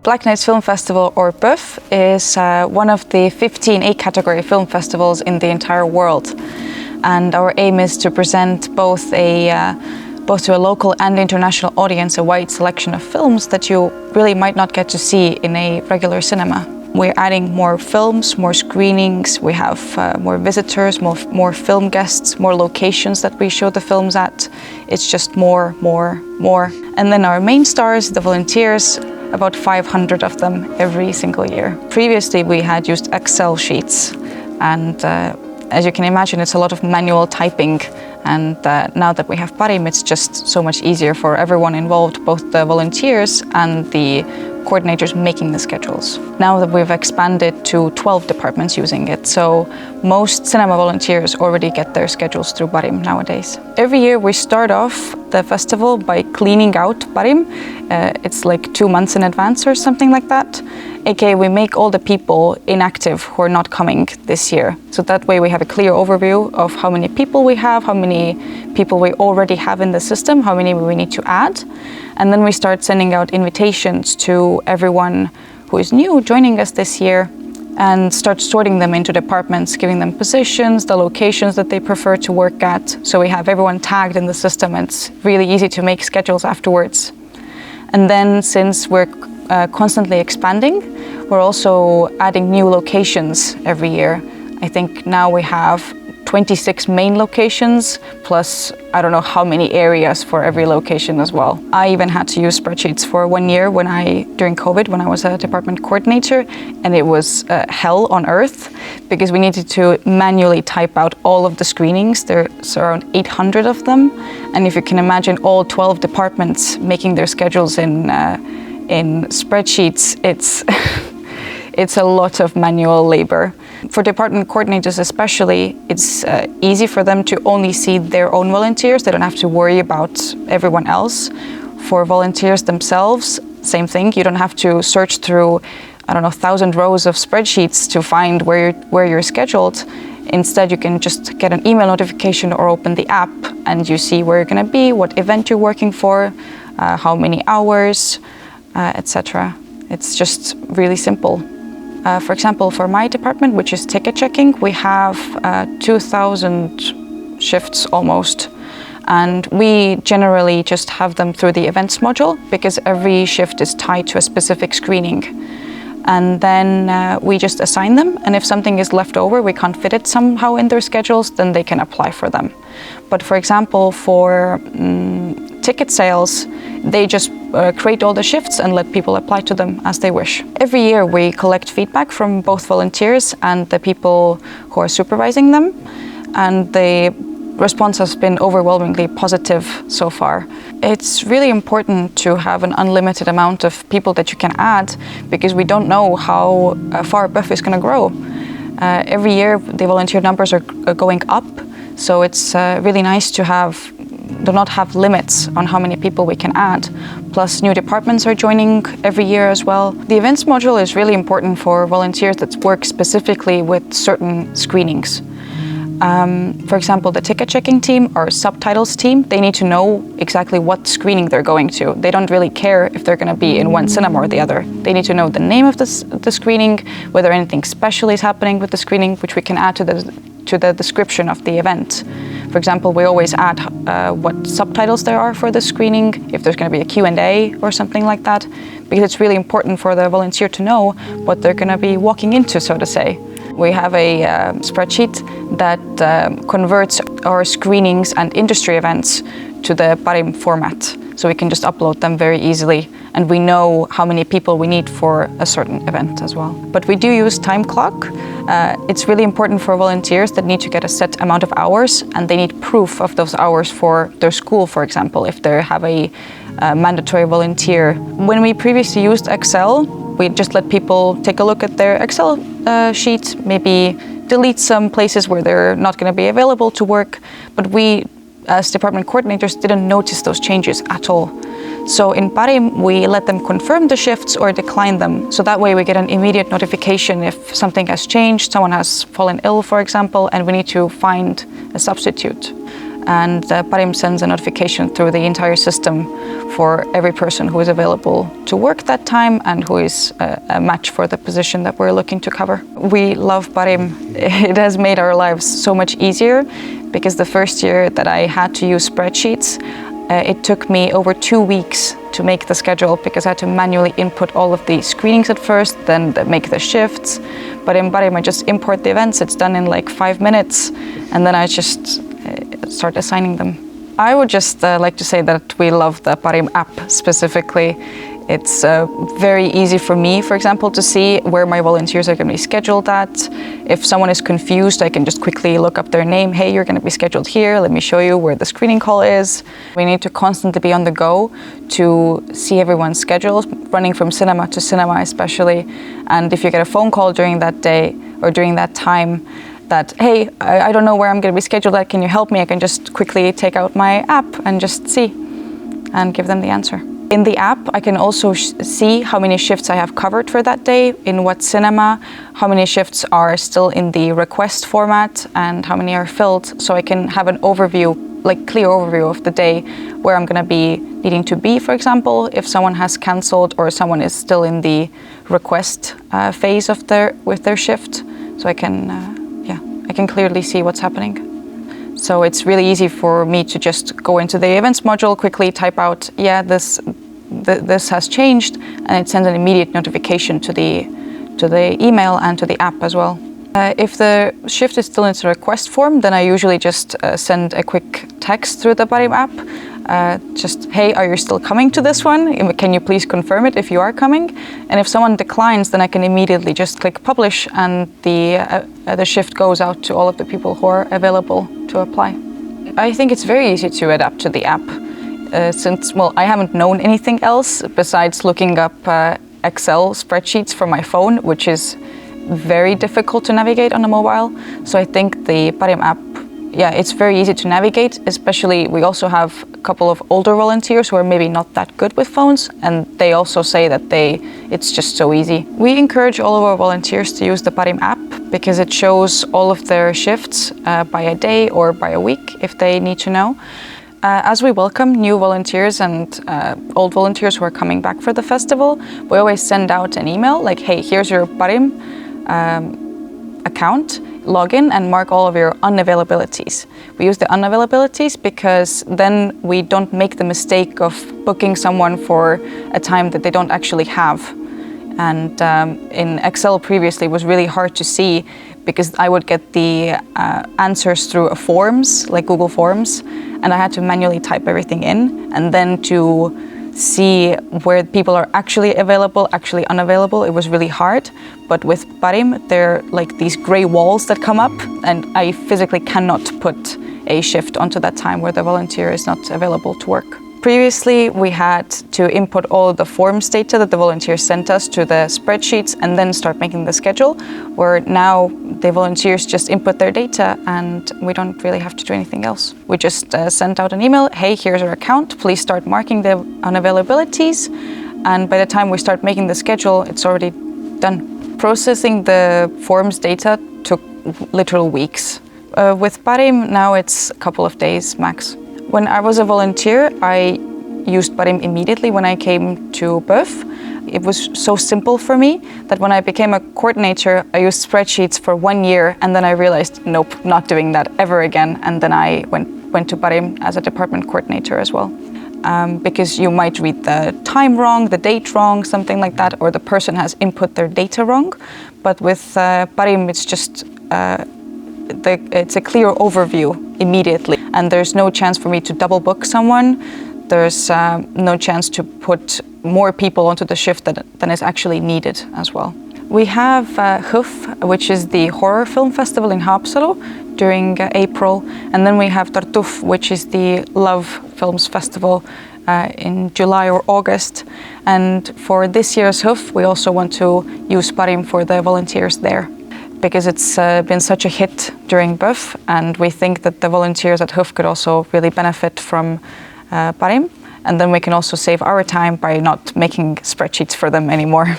Black Nights Film Festival, or PÖFF, is one of the 15 A-category film festivals in the entire world. And our aim is to present both to a local and international audience a wide selection of films that you really might not get to see in a regular cinema. We're adding more films, more screenings, we have more visitors, more film guests, more locations that we show the films at. It's just more. And then our main stars, the volunteers, about 500 of them every single year. Previously we had used Excel sheets, and as you can imagine, it's a lot of manual typing. And now that we have Parim, it's just so much easier for everyone involved, both the volunteers and the coordinators making the schedules. Now that we've expanded to 12 departments using it, so most cinema volunteers already get their schedules through Parim nowadays. Every year we start off the festival by cleaning out Parim. It's like 2 months in advance or something like that. AKA we make all the people inactive who are not coming this year. So that way we have a clear overview of how many people we have, how many people we already have in the system, how many we need to add. And then we start sending out invitations to everyone who is new joining us this year, and start sorting them into departments, giving them positions, the locations that they prefer to work at. So we have everyone tagged in the system. It's really easy to make schedules afterwards. And then since we're constantly expanding, we're also adding new locations every year. I think now we have 26 main locations, plus I don't know how many areas for every location as well. I even had to use spreadsheets for 1 year during COVID, when I was a department coordinator, and it was hell on earth because we needed to manually type out all of the screenings. There's around 800 of them, and if you can imagine all 12 departments making their schedules in spreadsheets, it's a lot of manual labor. For department coordinators especially, it's easy for them to only see their own volunteers. They don't have to worry about everyone else. For volunteers themselves, same thing. You don't have to search through, 1,000 rows of spreadsheets to find where you're scheduled. Instead, you can just get an email notification or open the app, and you see where you're going to be, what event you're working for, how many hours, etc. It's just really simple. For example, for my department, which is ticket checking, we have 2,000 shifts almost. And we generally just have them through the events module, because every shift is tied to a specific screening. And then we just assign them, and if something is left over, we can't fit it somehow in their schedules, then they can apply for them. But for example, for ticket sales, they just create all the shifts and let people apply to them as they wish. Every year we collect feedback from both volunteers and the people who are supervising them, and the response has been overwhelmingly positive so far. It's really important to have an unlimited amount of people that you can add, because we don't know how far PÖFF is going to grow. Every year the volunteer numbers are going up, so it's really nice to not have limits on how many people we can add. Plus new departments are joining every year as well. The events module is really important for volunteers that work specifically with certain screenings. For example, the ticket checking team or subtitles team, they need to know exactly what screening they're going to. They don't really care if they're going to be in one cinema or the other. They need to know the name of the screening, whether anything special is happening with the screening, which we can add to the description of the event. For example, we always add what subtitles there are for the screening, if there's going to be a Q&A or something like that, because it's really important for the volunteer to know what they're going to be walking into, so to say. We have a spreadsheet that converts our screenings and industry events to the Parim format, so we can just upload them very easily, and we know how many people we need for a certain event as well. But we do use time clock. It's really important for volunteers that need to get a set amount of hours, and they need proof of those hours for their school, for example, if they have a mandatory volunteer. When we previously used Excel, we just let people take a look at their Excel sheet, maybe delete some places where they're not going to be available to work, but we, as department coordinators, didn't notice those changes at all. So in Parim, we let them confirm the shifts or decline them. So that way we get an immediate notification if something has changed, someone has fallen ill, for example, and we need to find a substitute. and Parim sends a notification through the entire system for every person who is available to work that time and who is a match for the position that we're looking to cover. We love Parim. It has made our lives so much easier, because the first year that I had to use spreadsheets, it took me over 2 weeks to make the schedule, because I had to manually input all of the screenings at first, then make the shifts. But in Parim, I just import the events. It's done in like 5 minutes, and then I just start assigning them. I would just like to say that we love the Parim app specifically. It's very easy for me, for example, to see where my volunteers are going to be scheduled at. If someone is confused, I can just quickly look up their name. Hey, you're going to be scheduled here. Let me show you where the screening call is. We need to constantly be on the go to see everyone's schedules, running from cinema to cinema especially. And if you get a phone call during that day or during that time that, hey, I don't know where I'm going to be scheduled at, can you help me? I can just quickly take out my app and just see and give them the answer. In the app, I can also see how many shifts I have covered for that day, in what cinema, how many shifts are still in the request format, and how many are filled. So I can have an overview, like clear overview of the day, where I'm going to be needing to be, for example, if someone has cancelled or someone is still in the request phase of with their shift. So I can clearly see what's happening. So it's really easy for me to just go into the events module, quickly type out, yeah, this has changed, and it sends an immediate notification to the email and to the app as well. If the shift is still in the request form, then I usually just send a quick text through the Parim app. Just, hey, are you still coming to this one? Can you please confirm it if you are coming? And if someone declines, then I can immediately just click publish, and the shift goes out to all of the people who are available to apply. I think it's very easy to adapt to the app, since, well, I haven't known anything else besides looking up Excel spreadsheets from my phone, which is very difficult to navigate on a mobile. So I think the Parim app, yeah, it's very easy to navigate, especially we also have a couple of older volunteers who are maybe not that good with phones, and they also say that it's just so easy. We encourage all of our volunteers to use the Parim app, because it shows all of their shifts by a day or by a week if they need to know. As we welcome new volunteers and old volunteers who are coming back for the festival, we always send out an email like, hey, here's your Parim account, log in and mark all of your unavailabilities. We use the unavailabilities because then we don't make the mistake of booking someone for a time that they don't actually have. And in Excel previously it was really hard to see, because I would get the answers through forms, like Google Forms, and I had to manually type everything in, and then to see where people are actually available, actually unavailable, it was really hard. But with Parim, there are like these gray walls that come up, and I physically cannot put a shift onto that time where the volunteer is not available to work. Previously, we had to input all of the forms data that the volunteers sent us to the spreadsheets and then start making the schedule, where now the volunteers just input their data and we don't really have to do anything else. We just sent out an email, hey, here's our account, please start marking the unavailabilities. And by the time we start making the schedule, it's already done. Processing the forms data took literal weeks. With Parim, now it's a couple of days max. When I was a volunteer, I used Parim immediately when I came to PÖFF. It was so simple for me that when I became a coordinator, I used spreadsheets for 1 year, and then I realized, nope, not doing that ever again. And then I went to Parim as a department coordinator as well. Because you might read the time wrong, the date wrong, something like that, or the person has input their data wrong. But with Parim, it's just it's a clear overview immediately, and there's no chance for me to double book someone. There's no chance to put more people onto the shift than is actually needed as well. We have PÖFF, which is the horror film festival in Haapsalu during April, and then we have Tartuf, which is the love films festival in July or August. And for this year's PÖFF, we also want to use Parim for the volunteers there, because it's been such a hit during PÖFF, and we think that the volunteers at PÖFF could also really benefit from Parim, and then we can also save our time by not making spreadsheets for them anymore.